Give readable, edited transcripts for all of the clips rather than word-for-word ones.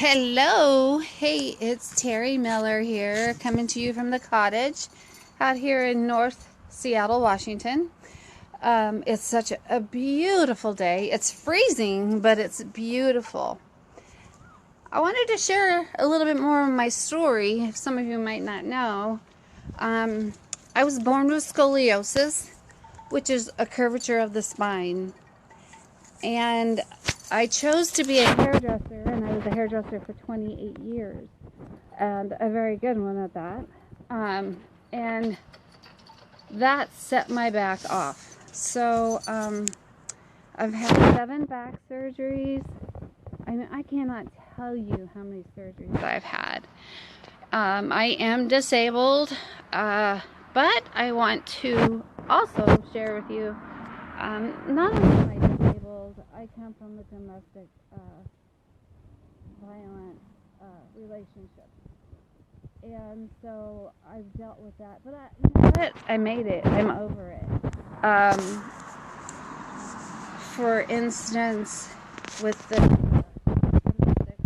Hello, hey, it's Terry Miller here, coming to you from the Cottage out here in North Seattle, Washington. It's such a beautiful day. It's freezing, but it's beautiful. I wanted to share a little bit more of my story. Some of you might not know. I was born with scoliosis, which is a curvature of the spine. And I chose to be a hairdresser, and I was a hairdresser for 28 years, and a very good one at that. And that set my back off. So I've had 7 back surgeries. I mean, I cannot tell you how many surgeries I've had. I am disabled, but I want to also share with you, not only am I disabled, I come from a domestic violent relationship. And so I've dealt with that. But you know what? I made it. I'm over it. For instance, with the domestic,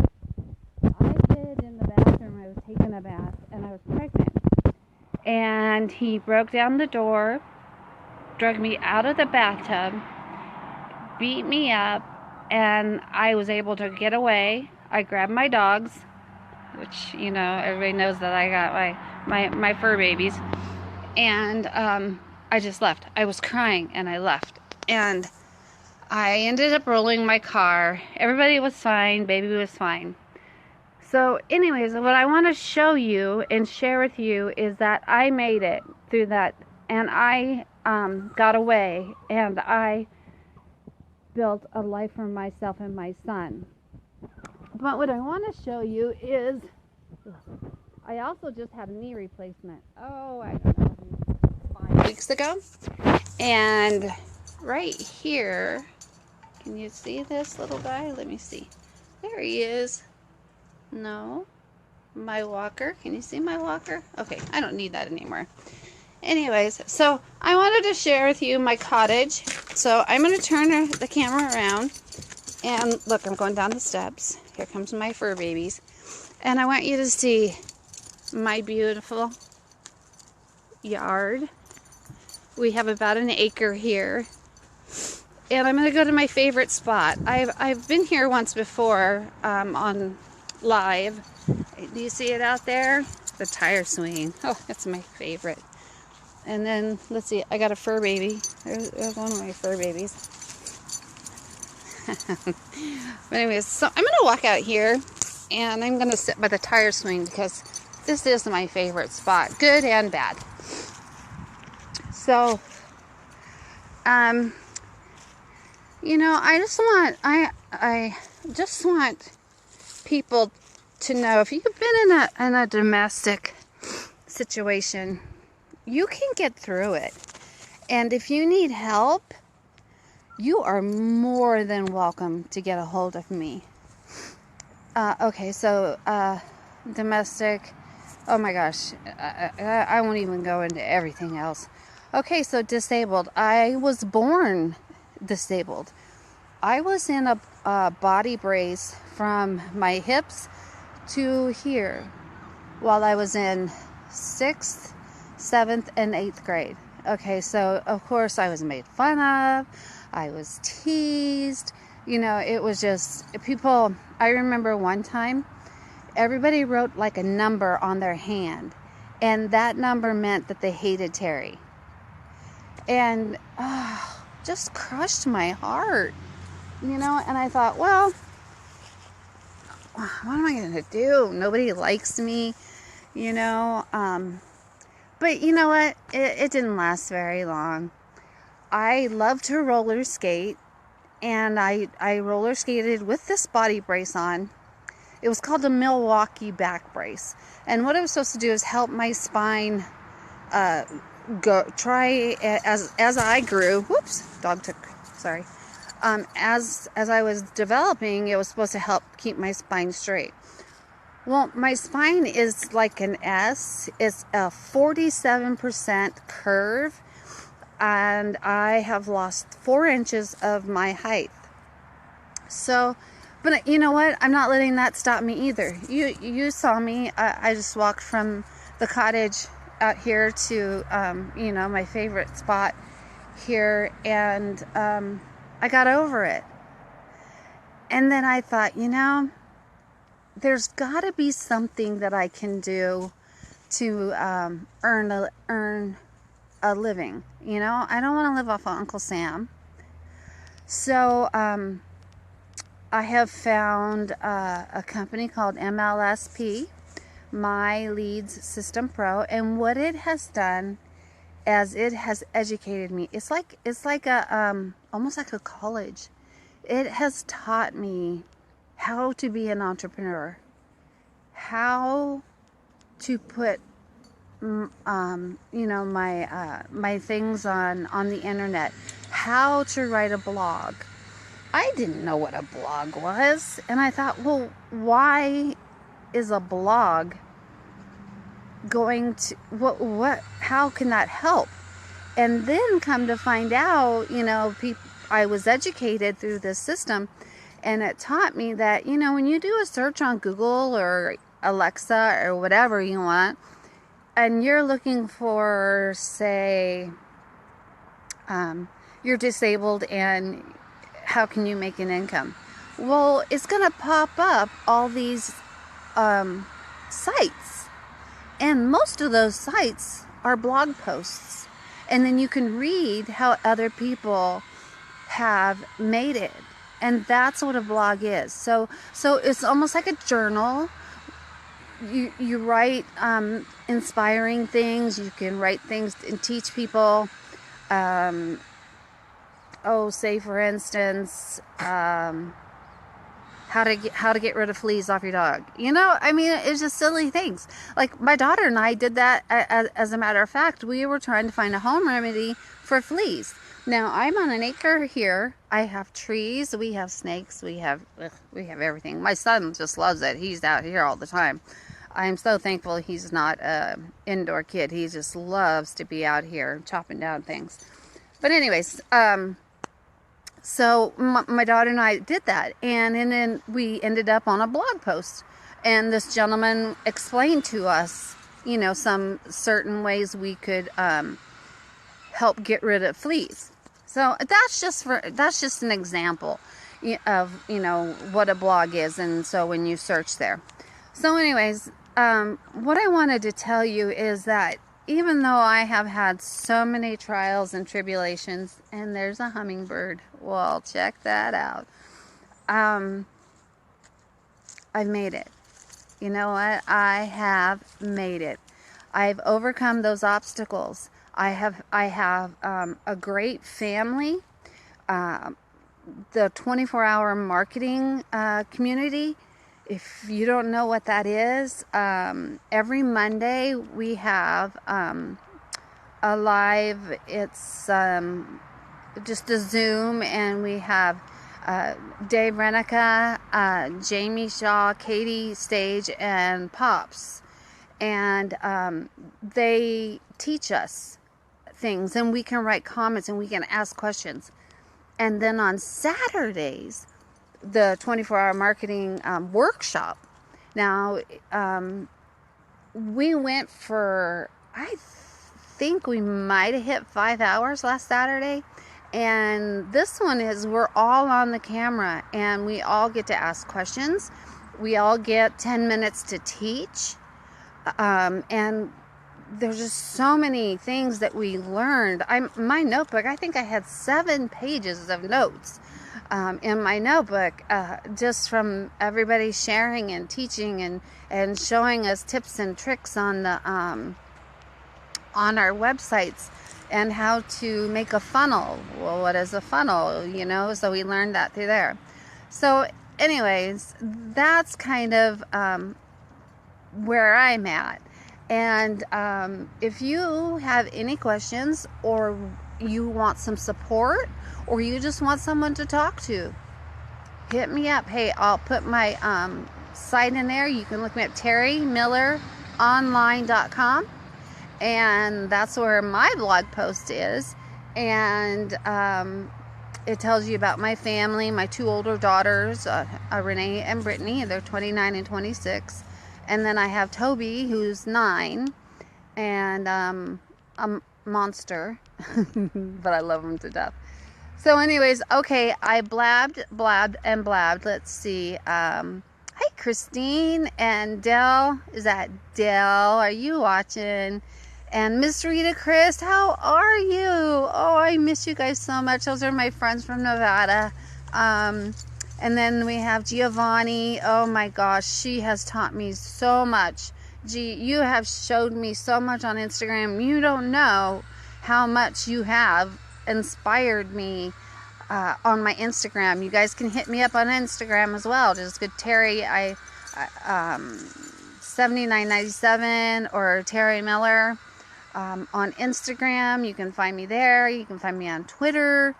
I hid in the bathroom. I was taking a bath and I was pregnant. And he broke down the door, dragged me out of the bathtub, beat me up, and I was able to get away. I grabbed my dogs, which, you know, everybody knows that I got my fur babies, and I just left. I was crying and I left, and I ended up rolling my car. Everybody was fine, baby was fine. So anyways, what I want to show you and share with you is that I made it through that, and I got away, and I built a life for myself and my son. But what I want to show you is I also just had a knee replacement. Oh, I don't know, 5 weeks ago. And right here, can you see this little guy? Let me see. There he is. No. My walker. Can you see my walker? Okay, I don't need that anymore. Anyways, so I wanted to share with you my cottage. So I'm going to turn the camera around. And look, I'm going down the steps. Here comes my fur babies. And I want you to see my beautiful yard. We have about an acre here. And I'm going to go to my favorite spot. I've been here once before on live. Do you see it out there? The tire swing. Oh, that's my favorite. And then, let's see, I got a fur baby. There's one of my fur babies. But anyways, so I'm going to walk out here, and I'm going to sit by the tire swing because this is my favorite spot, good and bad. So, you know, I just want people to know, if you've been in a domestic situation, you can get through it. And if you need help, you are more than welcome to get a hold of me. Okay, so domestic, oh my gosh, I won't even go into everything else. Okay, so disabled. I was born disabled. I was in a body brace from my hips to here while I was in 6th, 7th, and 8th grade. Okay, so of course I was made fun of. I was teased. You know, it was just people. I remember one time everybody wrote like a number on their hand, and that number meant that they hated Terry. And just crushed my heart, you know. And I thought, well, what am I going to do? Nobody likes me, you know. But you know what? It didn't last very long. I love to roller skate, and I roller skated with this body brace on. It was called the Milwaukee back brace. And what it was supposed to do is help my spine try as I grew. Whoops, dog took, sorry. As I was developing, it was supposed to help keep my spine straight. Well, my spine is like an S. It's a 47% curve, and I have lost 4 inches of my height. So, But you know what? I'm not letting that stop me either. You saw me. I just walked from the cottage out here to, you know, my favorite spot here, and I got over it. And then I thought, you know, there's got to be something that I can do to earn a living. You know, I don't want to live off of Uncle Sam. So I have found a company called MLSP, My Leads System Pro, and what it has done as it has educated me, it's like a almost like a college. It has taught me how to be an entrepreneur, how to put you know, my things on the internet, how to write a blog. I didn't know what a blog was, and I thought, well, why is a blog going to what how can that help? And then come to find out, you know, I was educated through this system, and it taught me that, you know, when you do a search on Google or Alexa or whatever you want, and you're looking for, say, you're disabled and how can you make an income? Well, it's going to pop up all these sites, and most of those sites are blog posts, and then you can read how other people have made it, and that's what a blog is. So it's almost like a journal. You write inspiring things. You can write things and teach people. Say for instance, how to get rid of fleas off your dog. You know, I mean, it's just silly things. Like my daughter and I did that. As a matter of fact, we were trying to find a home remedy for fleas. Now I'm on an acre here. I have trees. We have snakes. We have everything. My son just loves it. He's out here all the time. I'm so thankful he's not an indoor kid. He just loves to be out here chopping down things. But anyways, so my daughter and I did that, and then we ended up on a blog post, and this gentleman explained to us, you know, some certain ways we could help get rid of fleas. So that's just an example of, you know, what a blog is, and so when you search there. So anyways, what I wanted to tell you is that even though I have had so many trials and tribulations, and there's a hummingbird, well, check that out. I've made it. You know what? I have made it. I've overcome those obstacles. I have a great family. The 24-hour marketing community. If you don't know what that is, every Monday we have a live, it's just a Zoom, and we have Dave Renica, Jamie Shaw, Katie Stage, and Pops. And they teach us things, and we can write comments, and we can ask questions. And then on Saturdays, the 24-hour marketing workshop. Now, we went for, I think we might have hit 5 hours last Saturday. And this one is, we're all on the camera, and we all get to ask questions. We all get 10 minutes to teach. And there's just so many things that we learned. My notebook, I think I had 7 pages of notes in my notebook, just from everybody sharing and teaching and showing us tips and tricks on the on our websites, and how to make a funnel. Well, what is a funnel? You know, so we learned that through there. So anyways, that's kind of where I'm at. And if you have any questions, or you want some support, or you just want someone to talk to, hit me up. Hey, I'll put my site in there. You can look me up, terrymilleronline.com, and that's where my blog post is. And it tells you about my family, my two older daughters, Renee and Brittany. They're 29 and 26. And then I have Toby, who's 9, and a monster, but I love him to death. So anyways, okay, I blabbed, and blabbed. Let's see. Hi, Christine and Dell. Is that Dell? Are you watching? And Miss Rita Chris, how are you? Oh, I miss you guys so much. Those are my friends from Nevada. And then we have Giovanni. Oh my gosh, she has taught me so much. Gee, you have showed me so much on Instagram. You don't know how much you have inspired me on my Instagram. You guys can hit me up on Instagram as well. Just go Terry 7997 or Terry Miller on Instagram. You can find me there. You can find me on Twitter.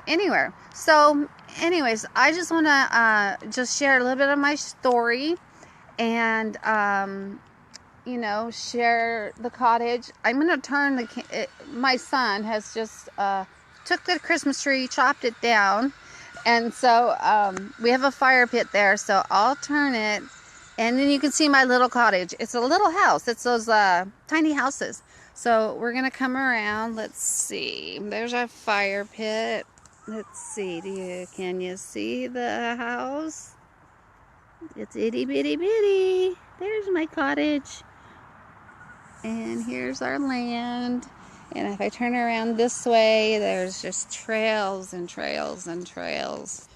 Anywhere. So anyways, I just want to just share a little bit of my story and share the cottage. I'm going to turn my son has just took the Christmas tree, chopped it down, and so we have a fire pit there, so I'll turn it, and then you can see my little cottage. It's a little house. It's those tiny houses. So we're gonna come around. Let's see. There's our fire pit. Let's see. Can you see the house? It's itty bitty bitty. There's my cottage. And here's our land. And if I turn around this way, there's just trails and trails and trails.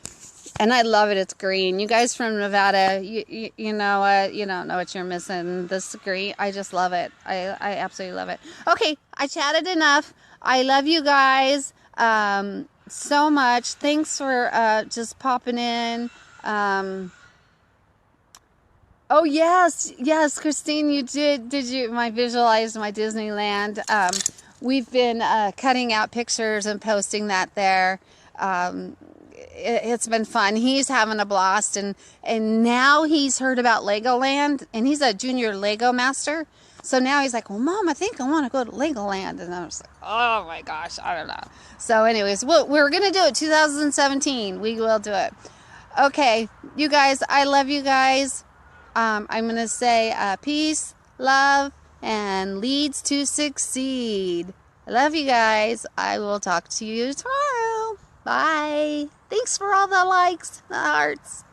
And I love it. It's green. You guys from Nevada, you know what? You don't know what you're missing. This green, I just love it. I absolutely love it. Okay, I chatted enough. I love you guys so much. Thanks for just popping in. Oh yes, Christine, you did you? I visualized my Disneyland. We've been cutting out pictures and posting that there. It's been fun. He's having a blast, and now he's heard about Legoland, and he's a junior Lego master. So now he's like, well, Mom, I think I want to go to Legoland. And I was like, oh my gosh, I don't know. So anyways, we're going to do it 2017. We will do it. Okay, you guys, I love you guys. I'm going to say peace, love, and leads to succeed. I love you guys. I will talk to you tomorrow. Bye. Thanks for all the likes, the hearts.